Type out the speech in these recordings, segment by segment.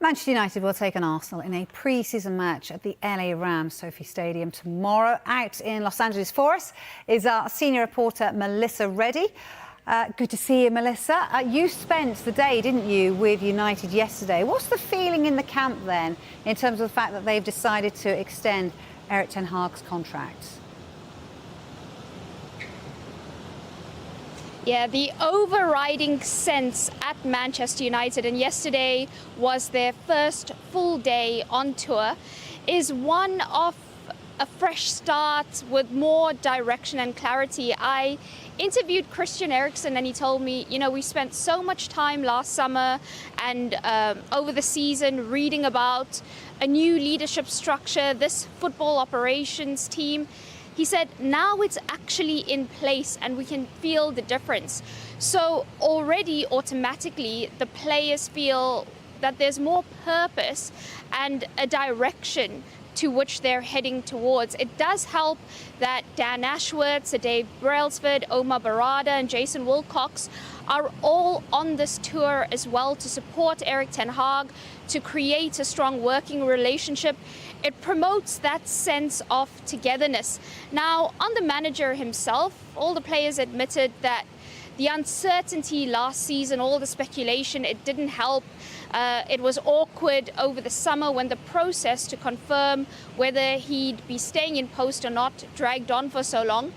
Manchester United will take on Arsenal in a pre-season match at the LA Rams SoFi Stadium tomorrow. Out in Los Angeles for us is our senior reporter Melissa Reddy. Good to see you, Melissa. You spent the day, didn't you, with United yesterday. What's the feeling in the camp then, in terms of the fact that they've decided to extend Erik ten Hag's contract? Yeah, the overriding sense at Manchester United, and yesterday was their first full day on tour, is one of a fresh start with more direction and clarity. I interviewed Christian Eriksen and he told me, you know, we spent so much time last summer and over the season reading about a new leadership structure, this football operations team. He said, now it's actually in place and we can feel the difference. So already automatically the players feel that there's more purpose and a direction to which they're heading towards. It does help that Dan Ashworth, Sir Dave Brailsford, Omar Barada and Jason Wilcox are all on this tour as well to support Erik ten Hag, to create a strong working relationship. It promotes that sense of togetherness. Now, on the manager himself, all the players admitted that the uncertainty last season, all the speculation, it didn't help. It was awkward over the summer when the process to confirm whether he'd be staying in post or not dragged on for so long.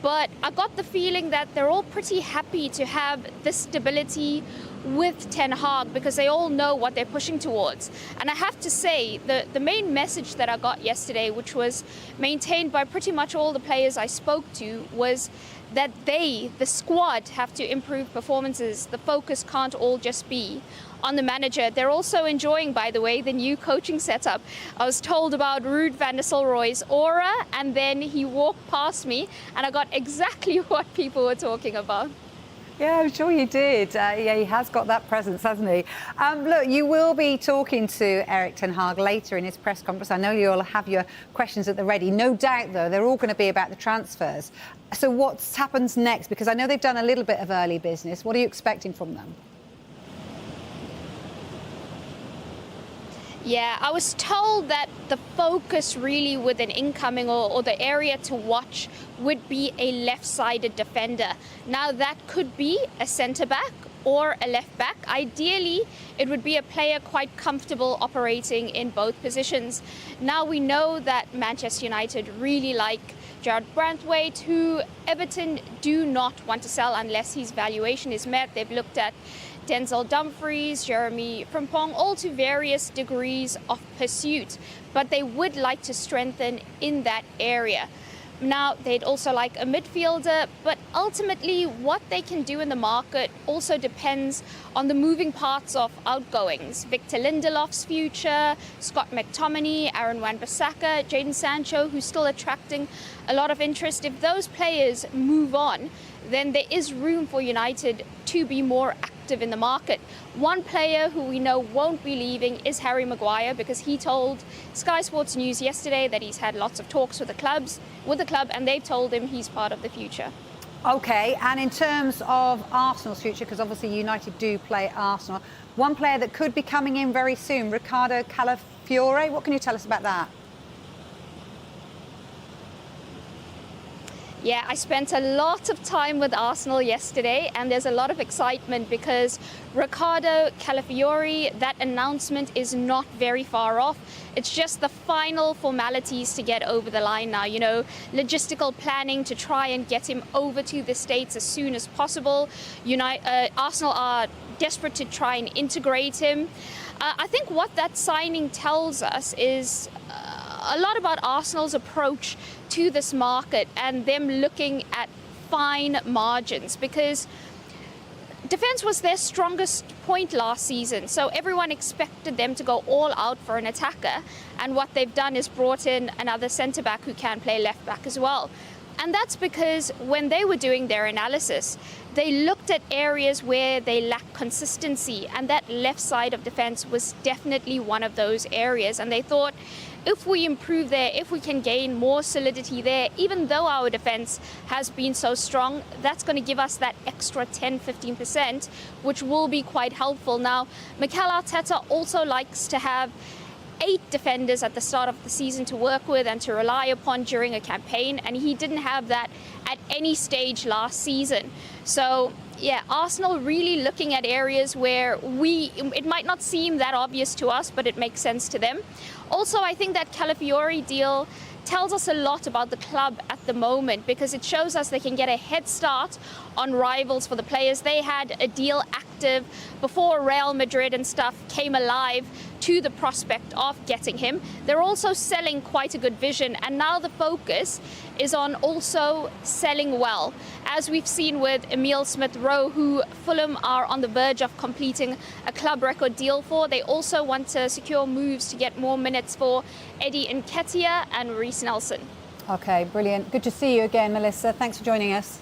But I got the feeling that they're all pretty happy to have this stability with Ten Hag because they all know what they're pushing towards. And I have to say, the main message that I got yesterday, which was maintained by pretty much all the players I spoke to, was that they, the squad, have to improve performances. The focus can't all just be on the manager. They're also enjoying, by the way, the new coaching setup. I was told about Ruud van Nistelrooy's aura, and then he walked past me, and I got exactly what people were talking about. Yeah, I'm sure you did. Yeah, he has got that presence, hasn't he? Look, you will be talking to Erik ten Hag later in his press conference. I know you'll have your questions at the ready. No doubt, though, they're all going to be about the transfers. So what happens next? Because I know they've done a little bit of early business. What are you expecting from them? Yeah, I was told that the focus really with an incoming or the area to watch would be a left-sided defender. Now that could be a centre-back or a left-back. Ideally, it would be a player quite comfortable operating in both positions. Now we know that Manchester United really like Jarrad Branthwaite, who Everton do not want to sell unless his valuation is met. They've looked at Denzel Dumfries, Jeremy Frimpong, all to various degrees of pursuit, but they would like to strengthen in that area. Now, they'd also like a midfielder, but ultimately what they can do in the market also depends on the moving parts of outgoings. Victor Lindelof's future, Scott McTominay, Aaron Wan-Bissaka, Jadon Sancho, who's still attracting a lot of interest. If those players move on, then there is room for United to be more active in the market. One player who we know won't be leaving is Harry Maguire, because he told Sky Sports News yesterday that he's had lots of talks with the club, and they've told him he's part of the future. OK, and in terms of Arsenal's future, because obviously United do play Arsenal, one player that could be coming in very soon, Ricardo Calafiore. What can you tell us about that? Yeah, I spent a lot of time with Arsenal yesterday, and there's a lot of excitement because Ricardo Calafiore, that announcement is not very far off. It's just the final formalities to get over the line now, you know, logistical planning to try and get him over to the States as soon as possible. Arsenal are desperate to try and integrate him. I think what that signing tells us is a lot about Arsenal's approach to this market and them looking at fine margins, because defense was their strongest point last season, so everyone expected them to go all out for an attacker, and what they've done is brought in another centre-back who can play left-back as well. And that's because when they were doing their analysis, they looked at areas where they lack consistency, and that left side of defense was definitely one of those areas. And they thought, if we improve there, if we can gain more solidity there, even though our defense has been so strong, that's going to give us that extra 10-15%, which will be quite helpful. Now, Mikel Arteta also likes to have 8 defenders at the start of the season to work with and to rely upon during a campaign, and he didn't have that at any stage last season. So yeah, Arsenal really looking at areas where it might not seem that obvious to us, but it makes sense to them. Also, I think that Calafiori deal tells us a lot about the club at the moment, because it shows us they can get a head start on rivals for the players. They had a deal active before Real Madrid and stuff came alive to the prospect of getting him. They're also selling quite a good vision, and now the focus is on also selling well, as we've seen with Emile Smith-Rowe, who Fulham are on the verge of completing a club record deal for. They also want to secure moves to get more minutes for Eddie Nketiah and Reece Nelson. Okay, brilliant. Good to see you again, Melissa. Thanks for joining us.